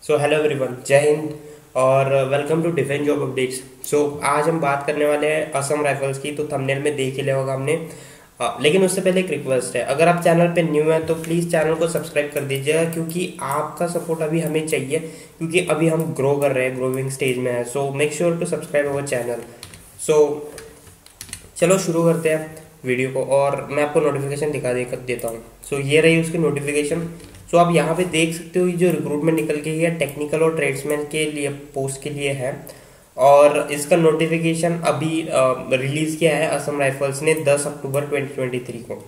So hello everyone, जय हिंद और welcome to defence job updates. आज हम बात करने वाले हैं असम राइफल्स की। तो थंबनेल में देख ही लिया होगा हमने। लेकिन उससे पहले एक रिक्वेस्ट है, अगर आप चैनल पे न्यू हैं तो प्लीज़ चैनल को सब्सक्राइब कर दीजिएगा, क्योंकि आपका सपोर्ट अभी हमें चाहिए, क्योंकि अभी हम ग्रो कर रहे हैं, ग्रोइंग स्टेज में है। So make sure to subscribe our channel. So चलो शुरू करते हैं वीडियो को, और मैं आपको नोटिफिकेशन देता हूँ। ये रही उसकी नोटिफिकेशन। आप यहाँ पे देख सकते हो, ये जो रिक्रूटमेंट निकल के है टेक्निकल और ट्रेड्समैन के लिए पोस्ट के लिए है, और इसका नोटिफिकेशन अभी रिलीज किया है असम राइफल्स ने 10 अक्टूबर 2023 को।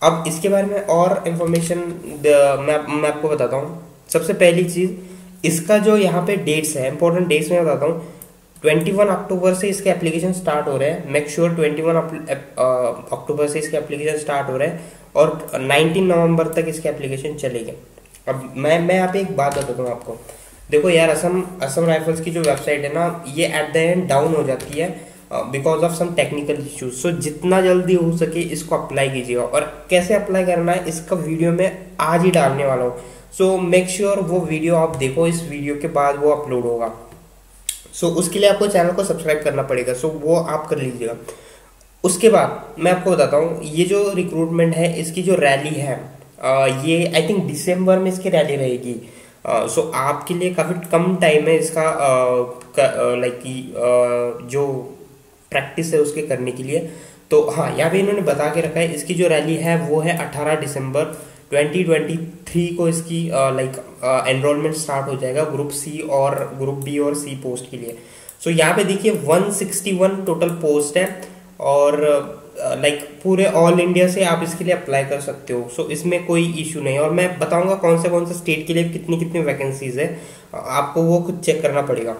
अब इसके बारे में और इन्फॉर्मेशन मैं आपको बताता हूँ। सबसे पहली चीज़, इसका जो यहाँ पे डेट्स है, इंपॉर्टेंट डेट्स मैं बताता हूँ। 21 अक्टूबर से इसके एप्लीकेशन स्टार्ट हो रहे हैं। मेक श्योर 21 अक्टूबर से इसके एप्लीकेशन स्टार्ट हो रहे हैं, और 19 नवंबर तक इसके एप्लीकेशन चलेंगे। अब मैं यहाँ पे एक बात बताता हूँ आपको। देखो यार, असम राइफल्स की जो वेबसाइट है ना, ये एट द एंड डाउन हो जाती है because of some technical issues. So जितना जल्दी हो सके इसको अप्लाई कीजिएगा, और कैसे अप्लाई करना है इसका वीडियो मैं आज ही डालने वाला हूँ। सो मेक श्योर वो वीडियो आप देखो, इस वीडियो के बाद वो अपलोड होगा। उसके लिए आपको चैनल को सब्सक्राइब करना पड़ेगा। वो आप कर लीजिएगा। उसके बाद मैं आपको बताता हूँ, ये जो रिक्रूटमेंट है इसकी जो रैली है, ये आई थिंक दिसंबर में इसकी रैली रहेगी। आपके लिए काफ़ी कम टाइम है इसका जो प्रैक्टिस है उसके करने के लिए। तो हाँ, यहाँ पे इन्होंने बता के रखा है, इसकी जो रैली है वो है 18 दिसंबर 2023 को। इसकी एनरोलमेंट स्टार्ट हो जाएगा ग्रुप सी और ग्रुप बी और सी पोस्ट के लिए। यहाँ पे देखिए 161 टोटल पोस्ट है, और पूरे ऑल इंडिया से आप इसके लिए अप्लाई कर सकते हो। इसमें कोई इशू नहीं है, और मैं बताऊंगा कौन से स्टेट के लिए कितनी कितनी वैकेंसीज है, आपको वो खुद चेक करना पड़ेगा।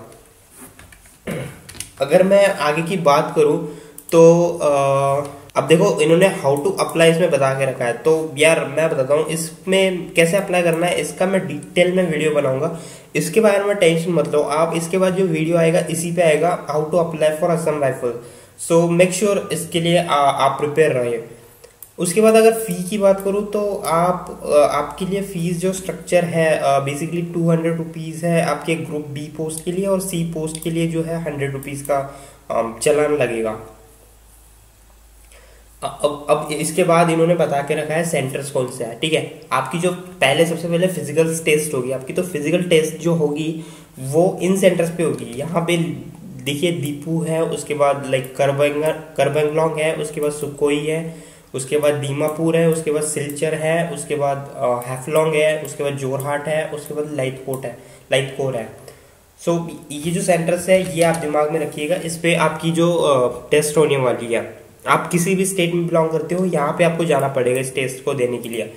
अगर मैं आगे की बात करूं तो अब देखो, इन्होंने हाउ टू अप्लाई इसमें बता के रखा है। तो यार मैं बताता हूँ इसमें कैसे अप्लाई करना है, इसका मैं डिटेल में वीडियो बनाऊंगा। इसके बारे में टेंशन मत लो आप, इसके बाद जो वीडियो आएगा इसी पे आएगा, how to apply for Assam rifle. Make sure इसके लिए आप प्रिपेयर रहे। उसके बाद अगर फी की बात करूँ तो आपके लिए फीस जो स्ट्रक्चर है बेसिकली 200 रुपीज़ है आपके ग्रुप बी पोस्ट के लिए, और सी पोस्ट के लिए जो है 100 रुपीज़ का चलान लगेगा। अब इसके बाद इन्होंने बता के रखा है सेंटर्स कौन से है। ठीक है, आपकी जो सबसे पहले फिजिकल टेस्ट होगी आपकी। तो फिजिकल टेस्ट जो होगी वो इन सेंटर्स पे होगी। यहाँ पे देखिए दीपू है, उसके बाद करबंगलोंग है, उसके बाद सुकोई है, उसके बाद दीमापुर है, उसके बाद सिलचर है, उसके बाद हैफलॉन्ग है, उसके बाद जोरहाट है, उसके बाद लाइटकोर है। ये जो सेंटर्स है ये आप दिमाग में रखिएगा। इस पे आपकी जो टेस्ट होने वाली है, आप किसी भी स्टेट में बिलोंग करते हो, यहाँ पे आपको जाना पड़ेगा इस टेस्ट को देने के लिए।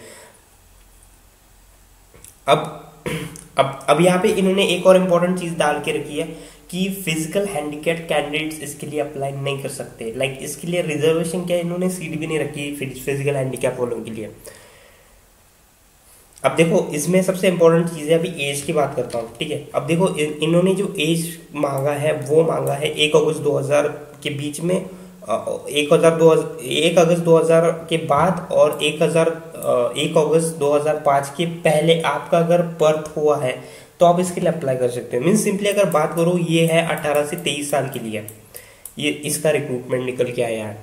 अब यहाँ पे इन्होंने एक और इम्पोर्टेंट चीज डाल के रखी है कि फिजिकल हैंडीकैप कैंडिडेट्स इसके लिए अप्लाई नहीं कर सकते। इसके लिए रिजर्वेशन क्या, इन्होंने सीट भी नहीं रखी फिजिकल हैंडीकैप वालों के लिए। अब देखो, इसमें सबसे इंपॉर्टेंट चीज है, अभी एज की बात करता हूँ। ठीक है, अब देखो इन्होंने जो एज मांगा है वो मांगा है 1 अगस्त 2000 के बीच में, 1 अगस्त 2000 के बाद, और 1 अगस्त 2005 के पहले आपका अगर बर्थ हुआ है तो आप इसके लिए अप्लाई कर सकते हो। मीन सिंपली अगर बात करो, ये है 18 से 23 साल के लिए ये इसका रिक्रूटमेंट निकल के आया है।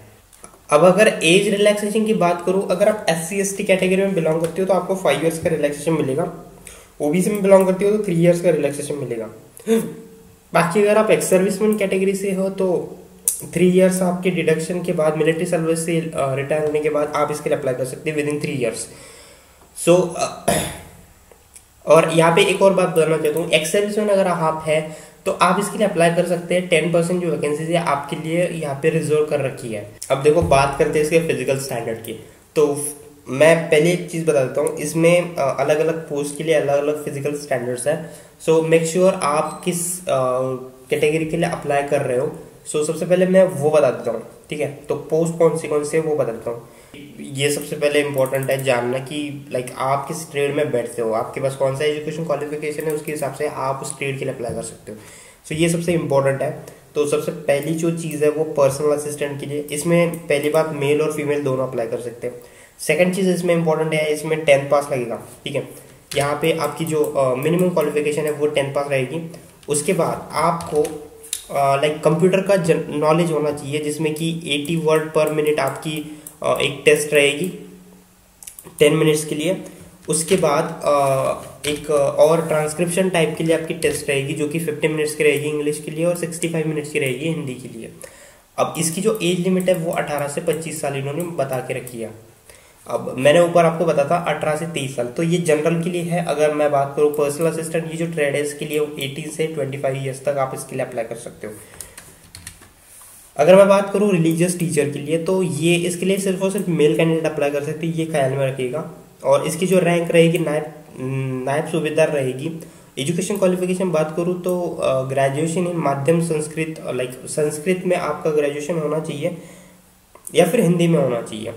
अब अगर एज रिलैक्सेशन की बात करूं, अगर आप SC/ST कैटेगरी में बिलोंग करते हो तो आपको 5 इयर्स का रिलैक्सेशन मिलेगा। OBC में बिलोंग करते हो तो 3 इयर्स का रिलैक्सेशन मिलेगा। बाकी अगर आप एक्स सर्विसमैन कैटेगरी से हो तो 3 इयर्स आपके डिडक्शन के बाद, मिलिट्री सर्विस से रिटायर होने के बाद आप इसके लिए अप्लाई कर सकते हैं विद इन 3 इयर्स। और यहाँ पे एक और बात बताना चाहता हूँ, एक्स सर्विसमैन अगर आप है तो आप इसके लिए अप्लाई कर सकते हैं। 10% जो वैकेंसीज है आपके लिए यहाँ पे रिजर्व कर रखी है। अब देखो बात करते हैं इसके फिजिकल स्टैंडर्ड की। तो मैं पहले एक चीज बता देता हूँ, इसमें अलग अलग पोस्ट के लिए अलग अलग फिजिकल स्टैंडर्ड्स है। मेक श्योर आप किस कैटेगरी के लिए अप्लाई कर रहे हो। सबसे पहले मैं वो बता देता हूँ। ठीक है, तो पोस्ट कौन से वो बता देता हूँ। ये सबसे पहले इंपॉर्टेंट है जानना कि आप किस ट्रेड में बैठते हो, आपके पास कौन सा एजुकेशन क्वालिफिकेशन है, उसके हिसाब से आप उस ट्रेड के लिए अप्लाई कर सकते हो। ये सबसे इंपॉर्टेंट है। तो सबसे पहली जो चीज़ है वो पर्सनल असिस्टेंट के लिए, इसमें पहली बात मेल और फीमेल दोनों अप्लाई कर सकते हैं। सेकंड चीज़ इसमें इंपॉर्टेंट है, इसमें 10th पास लगेगा। ठीक है, यहाँ पे आपकी जो मिनिमम क्वालिफिकेशन है वो 10 पास रहेगी। उसके बाद आपको लाइक कंप्यूटर का नॉलेज होना चाहिए, जिसमें कि 80 वर्ड पर मिनट आपकी एक टेस्ट रहेगी 10 मिनट्स के लिए। उसके बाद एक और ट्रांसक्रिप्शन टाइप के लिए आपकी टेस्ट रहेगी जो कि 50 मिनट्स की रहेगी इंग्लिश के लिए और 65 मिनट्स की रहेगी हिंदी के लिए। अब इसकी जो एज लिमिट है वो 18 से 25 साल इन्होंने बता के रखी है। अब मैंने ऊपर आपको बताया था 18 से 23 साल, तो ये जनरल के लिए है। अगर मैं बात करूँ पर्सनल असिस्टेंट, ये जो ट्रेड है इसके लिए 18 से 25 ईयर्स तक आप इसके लिए अप्लाई कर सकते हो। अगर मैं बात करूँ रिलीजियस टीचर के लिए, तो ये इसके लिए सिर्फ और सिर्फ मेल कैंडिडेट अप्लाई कर सकते हैं, ये ख्याल में रखिएगा। और इसकी जो रैंक रहेगी नायब सूबेदार रहेगी। एजुकेशन क्वालिफिकेशन बात करूँ तो ग्रेजुएशन इन माध्यम संस्कृत, लाइक संस्कृत में आपका ग्रेजुएशन होना चाहिए या फिर हिंदी में होना चाहिए।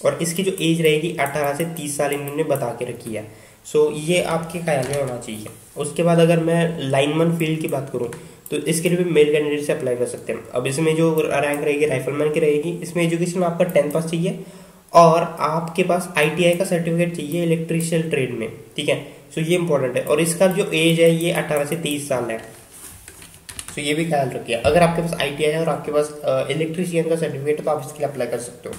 और इसकी जो एज रहेगी 18 से 30 साल इन्होंने बता के रखी है। सो ये आपके ख्याल में होना चाहिए। उसके बाद अगर मैं लाइनमैन फील्ड की बात करूँ तो इसके लिए भी मेल कैंडिडेट से अप्लाई कर सकते हैं। अब इसमें जो रैंक रहेगी राइफलमैन की रहेगी। इसमें एजुकेशन आपका 10 पास चाहिए और आपके पास ITI का सर्टिफिकेट चाहिए इलेक्ट्रिशियन ट्रेड में, ठीक है। सो ये इंपॉर्टेंट है। और इसका जो एज है ये 18 से 30 साल है। तो ये भी ख्याल रखिए। अगर आपके पास ITI है और आपके पास इलेक्ट्रिशियन का सर्टिफिकेट है तो आप इसके लिए अप्लाई कर सकते हो।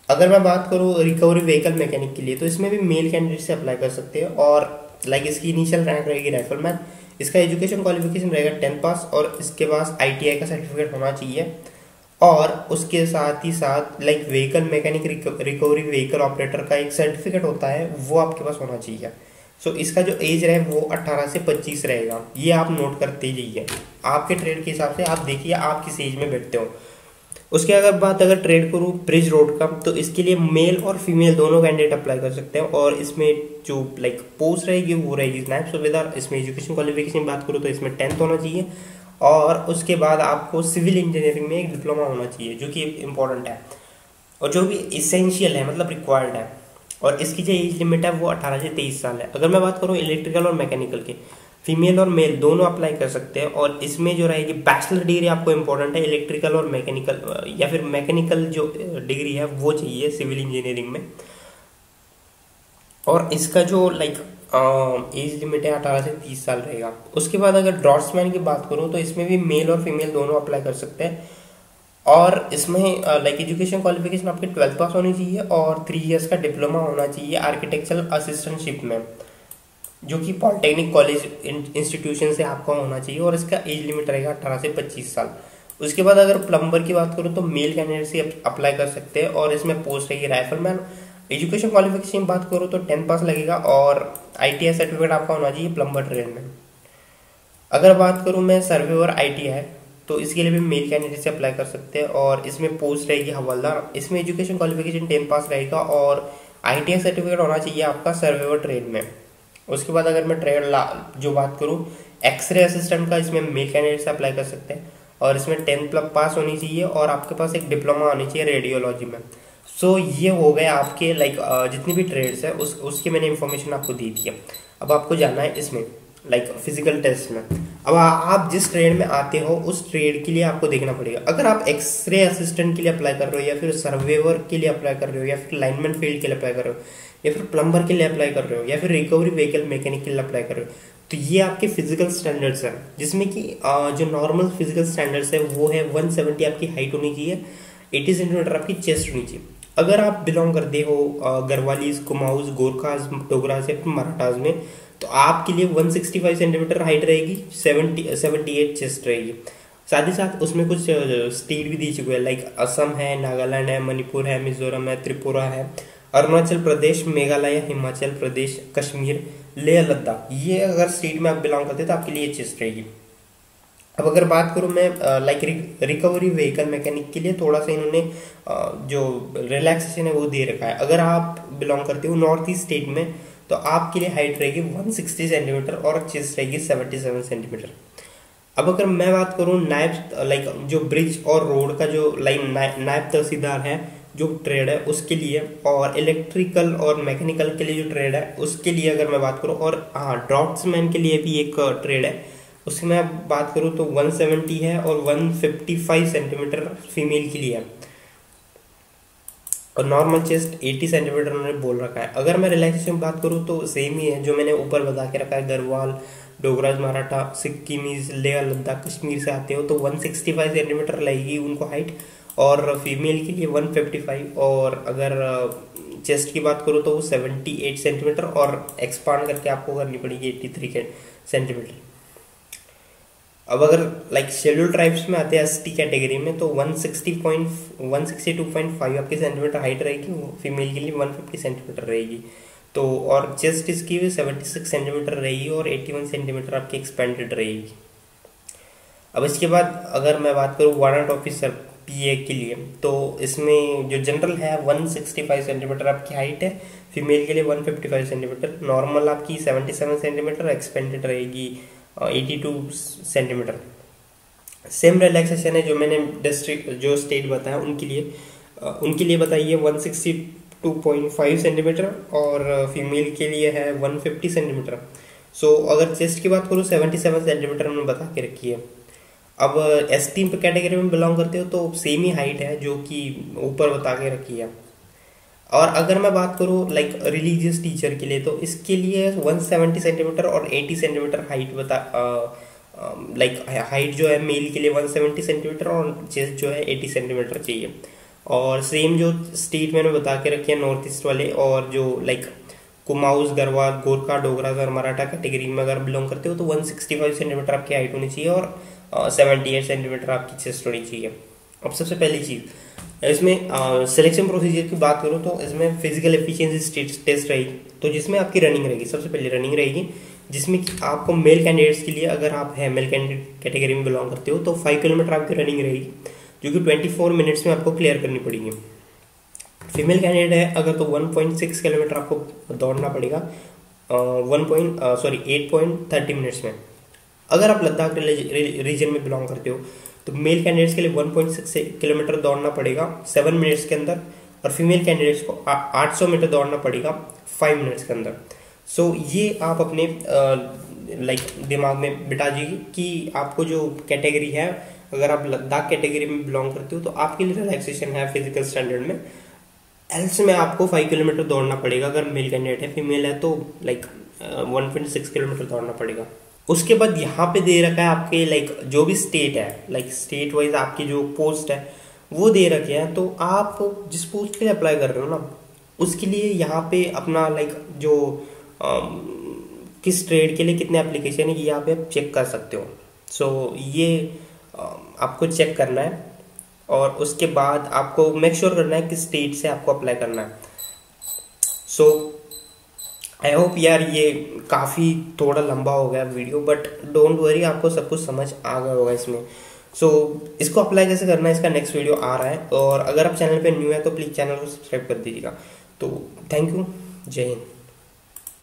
अगर मैं बात करूँ रिकवरी व्हीकल मैकेनिक के लिए, तो इसमें भी मेल कैंडिडेट से अप्लाई कर सकते हैं। और लाइक इसकी इनिशियल रैंक रहेगी राइफलमैन। इसका एजुकेशन क्वालिफिकेशन रहेगा 10 पास और इसके पास ITI का सर्टिफिकेट होना चाहिए। और उसके साथ ही साथ like vehicle mechanic recovery vehicle operator का एक सर्टिफिकेट होता है वो आपके पास होना चाहिए। सो इसका जो एज रहे वो 18 से 25 रहेगा। ये आप नोट करते जाइए, आपके ट्रेड के हिसाब से आप देखिए आप किस एज में बैठते हो। उसके अगर ट्रेड करूँ ब्रिज रोड का, तो इसके लिए मेल और फीमेल दोनों कैंडिडेट अप्लाई कर सकते हैं। और इसमें जो लाइक पोस्ट रहेगी वो रहेगी नायब सूबेदार। इसमें एजुकेशन क्वालिफिकेशन बात करूँ तो इसमें 10th होना चाहिए और उसके बाद आपको सिविल इंजीनियरिंग में एक डिप्लोमा होना चाहिए जो कि इंपॉर्टेंट है और जो भी इसेंशियल है, मतलब रिक्वायर्ड है। और इसकी जो एज लिमिट है वो 18 से 23 साल है। अगर मैं बात करूँ इलेक्ट्रिकल और मैकेनिकल के, फीमेल और मेल दोनों अप्लाई कर सकते हैं। और इसमें जो रहेगी बैचलर डिग्री आपको इंपॉर्टेंट है इलेक्ट्रिकल और मैकेनिकल, या फिर मैकेनिकल जो डिग्री है वो चाहिए सिविल इंजीनियरिंग में। और इसका जो लाइक एज लिमिट है 18 से 30 साल रहेगा। उसके बाद अगर ड्रॉट्समैन की बात करूँ तो इसमें भी मेल और फीमेल दोनों अप्लाई कर सकते हैं। और इसमें लाइक एजुकेशन क्वालिफिकेशन आपकी 12th पास होनी चाहिए और 3 इयर्स का डिप्लोमा होना चाहिए आर्किटेक्चरल असिस्टेंटशिप में, जो कि पॉलिटेक्निक कॉलेज इंस्टीट्यूशन से आपका होना चाहिए। और इसका एज लिमिट रहेगा 18 से 25 साल। उसके बाद अगर प्लम्बर की बात करूँ तो मेल कैंडिडेट से अप्लाई कर सकते हैं और इसमें पोस्ट रहेगी राइफलमैन। एजुकेशन क्वालिफिकेशन बात करूँ तो 10 पास लगेगा और ITI सर्टिफिकेट आपका होना चाहिए प्लम्बर ट्रेड में। अगर बात करूँ मैं सर्वेयर ITI, तो इसके लिए भी मेल कैंडिडेट से अप्लाई कर सकते हैं और इसमें पोस्ट रहेगी हवलदार। इसमें एजुकेशन क्वालिफिकेशन 10 पास रहेगा और ITI सर्टिफिकेट होना चाहिए आपका सर्वेयर ट्रेड में। उसके बाद अगर मैं ट्रेड जो बात करूँ एक्सरे असिस्टेंट का, इसमें मेल कैंडिडेट से अप्लाई कर सकते हैं और इसमें 10th पास होनी चाहिए और आपके पास एक डिप्लोमा होनी चाहिए रेडियोलॉजी में। सो ये हो गए आपके लाइक जितनी भी ट्रेड्स है उसकी मैंने इन्फॉर्मेशन आपको दी थी। अब आपको जाना है इसमें लाइक फिजिकल टेस्ट में। अब आप जिस ट्रेड में आते हो उस ट्रेड के लिए आपको देखना पड़ेगा। अगर आप एक्सरे असिस्टेंट के लिए अप्लाई कर रहे हो या फिर सर्वेयर के लिए अप्लाई कर रहे हो या फिर लाइनमैन फील्ड के लिए अप्लाई कर रहे हो या फिर प्लम्बर के लिए अप्लाई कर रहे हो या फिर रिकवरी व्हीकल मैकेनिक के लिए अप्लाई कर रहे हो, तो ये आपके फिजिकल स्टैंडर्ड्स हैं, जिसमें कि जो नॉर्मल फिजिकल स्टैंडर्ड्स है वो है 170 आपकी हाइट होनी चाहिए, 80 सेंटीमीटर आपकी चेस्ट होनी चाहिए। अगर आप बिलोंग करते हो गढ़वालीज, कुमाऊज, गोरखाज, डोगराज या फिर मराठाज में, तो आपके लिए 165 सेंटीमीटर हाइट रहेगी, 78 चेस्ट रहेगी। साथ ही साथ उसमें कुछ स्टेट भी दी चुके हैं लाइक असम है, नागालैंड है, मणिपुर है, मिजोरम है, त्रिपुरा है, अरुणाचल प्रदेश, मेघालय, हिमाचल प्रदेश, कश्मीर, लेह लद्दाख। ये अगर स्टेट में आप बिलोंग करते हैं तो आपके लिए चेस्ट रहेगी। अब अगर बात करूँ मैं लाइक रिकवरी व्हीकल मैकेनिक के लिए, थोड़ा सा इन्होंने जो रिलैक्सेशन है वो दे रखा है। अगर आप बिलोंग करते हो नॉर्थ ईस्ट स्टेट में तो आपके लिए हाइट रहेगी 160 सेंटीमीटर और चेस्ट रहेगी 77 सेंटीमीटर। अब अगर मैं बात करूँ नायब लाइक जो ब्रिज और रोड का जो लाइन नायब तहसीलदार है जो ट्रेड है उसके लिए, और इलेक्ट्रिकल और मैकेनिकल के लिए जो ट्रेड है उसके लिए अगर मैं बात करूँ, और हाँ ड्रॉट्समैन के लिए भी एक ट्रेड है उसमें मैं बात करूँ तो 170 है और 155 सेंटीमीटर फीमेल के लिए है। और नॉर्मल चेस्ट 80 सेंटीमीटर उन्होंने बोल रखा है। अगर मैं रिलैक्सेशन की बात करूँ तो सेम ही है जो मैंने ऊपर बता के रखा है। गढ़वाल, डोगराज, मराठा, सिक्किमीज, लेह लद्दाख, कश्मीर से आते हो तो 165 सेंटीमीटर लगेगी उनको हाइट, और फीमेल के लिए 155। और अगर चेस्ट की बात करूँ तो वो 78 सेंटीमीटर, और एक्सपांड करके आपको करनी पड़ेगी 83 सेंटीमीटर। अब अगर लाइक शेड्यूल ट्राइब्स में आते हैं एसटी कैटेगरी में तो 162.5 आपकी सेंटीमीटर हाइट रहेगी, फीमेल के लिए 150 सेंटीमीटर रहेगी। तो और चेस्ट इसकी भी 76 सेंटीमीटर रहेगी और 81 सेंटीमीटर आपकी एक्सपेंडेड रहेगी। अब इसके बाद अगर मैं बात करूँ वारंट ऑफिसर पीए के लिए तो इसमें जो जनरल है 165 सेंटीमीटर आपकी हाइट है, फीमेल के लिए 155 सेंटीमीटर, नॉर्मल आपकी 77 सेंटीमीटर, एक्सपेंडेड रहेगी 82 सेंटीमीटर। सेम रिलैक्सेशन है जो मैंने डिस्ट्रिक्ट जो स्टेट बताया उनके लिए बताइए 162.5 सेंटीमीटर, और फीमेल के लिए है 150 सेंटीमीटर। सो अगर चेस्ट की बात करूँ 77 सेंटीमीटर मैंने बता के रखी है। अब एस टी कैटेगरी में बिलोंग करते हो तो सेम ही हाइट है जो कि ऊपर बता के रखी है। और अगर मैं बात करूँ लाइक रिलीजियस टीचर के लिए तो इसके लिए 170 सेंटीमीटर और 80 सेंटीमीटर हाइट बता लाइक हाइट जो है मेल के लिए 170 सेंटीमीटर और चेस्ट जो है 80 सेंटीमीटर चाहिए। और सेम जो स्टेट मैंने बता के रखे हैं नॉर्थ ईस्ट वाले, और जो लाइक कुमाऊस, गढ़वाल, गोरखा, डोगरा और मराठा कैटेगरी में अगर बिलोंग करते हो तो 165 सेंटीमीटर आपकी हाइट होनी चाहिए और 78 सेंटीमीटर आपकी चेस्ट होनी चाहिए। अब सबसे पहली चीज़ इसमें सिलेक्शन प्रोसीजर की बात करूँ तो इसमें फिजिकल एफिशिएंसी टेस्ट रहेगी, तो जिसमें आपकी रनिंग रहेगी। सबसे पहले रनिंग रहेगी जिसमें कि आपको मेल कैंडिडेट्स के लिए, अगर आप है मेल कैंडिडेट कैटेगरी में बिलोंग करते हो तो 5 किलोमीटर आपकी रनिंग रहेगी जो कि 24 मिनट्स में आपको क्लियर करनी पड़ेगी। फीमेल कैंडिडेट है अगर तो 1.6 किलोमीटर आपको दौड़ना पड़ेगा 8.30 मिनट्स में। अगर आप लद्दाख रीजन में बिलोंग करते हो तो मेल कैंडिडेट्स के लिए 1.6 किलोमीटर दौड़ना पड़ेगा 7 मिनट्स के अंदर, और फीमेल कैंडिडेट्स को 800 मीटर दौड़ना पड़ेगा 5 मिनट्स के अंदर। सो ये आप अपने लाइक दिमाग में बिठा दीजिए कि आपको जो कैटेगरी है, अगर आप लद्दाख कैटेगरी में बिलोंग करते हो तो आपके लिए रिलैक्सेशन है फिजिकल स्टैंडर्ड में। एल्स में आपको 5 किलोमीटर दौड़ना पड़ेगा अगर मेल कैंडिडेट है, फीमेल है तो लाइक 1.6 किलोमीटर दौड़ना पड़ेगा। उसके बाद यहाँ पे दे रखा है आपके लाइक जो भी स्टेट है, लाइक स्टेट वाइज आपकी जो पोस्ट है वो दे रखे हैं, तो आप जिस पोस्ट के लिए अप्लाई कर रहे हो ना उसके लिए यहाँ पे अपना लाइक जो किस ट्रेड के लिए कितने एप्लीकेशन है ये यहाँ पे आप चेक कर सकते हो। सो ये आपको चेक करना है और उसके बाद आपको मेक श्योर करना है किस स्टेट से आपको अप्लाई करना है। सो आई होप यार ये काफ़ी थोड़ा लंबा हो गया वीडियो, बट डोंट वरी, आपको सब कुछ समझ आ गया होगा इसमें। सो इसको अप्लाई कैसे करना है इसका नेक्स्ट वीडियो आ रहा है, और अगर आप चैनल पे न्यू है तो प्लीज़ चैनल को सब्सक्राइब कर दीजिएगा। तो थैंक यू, जय हिंद।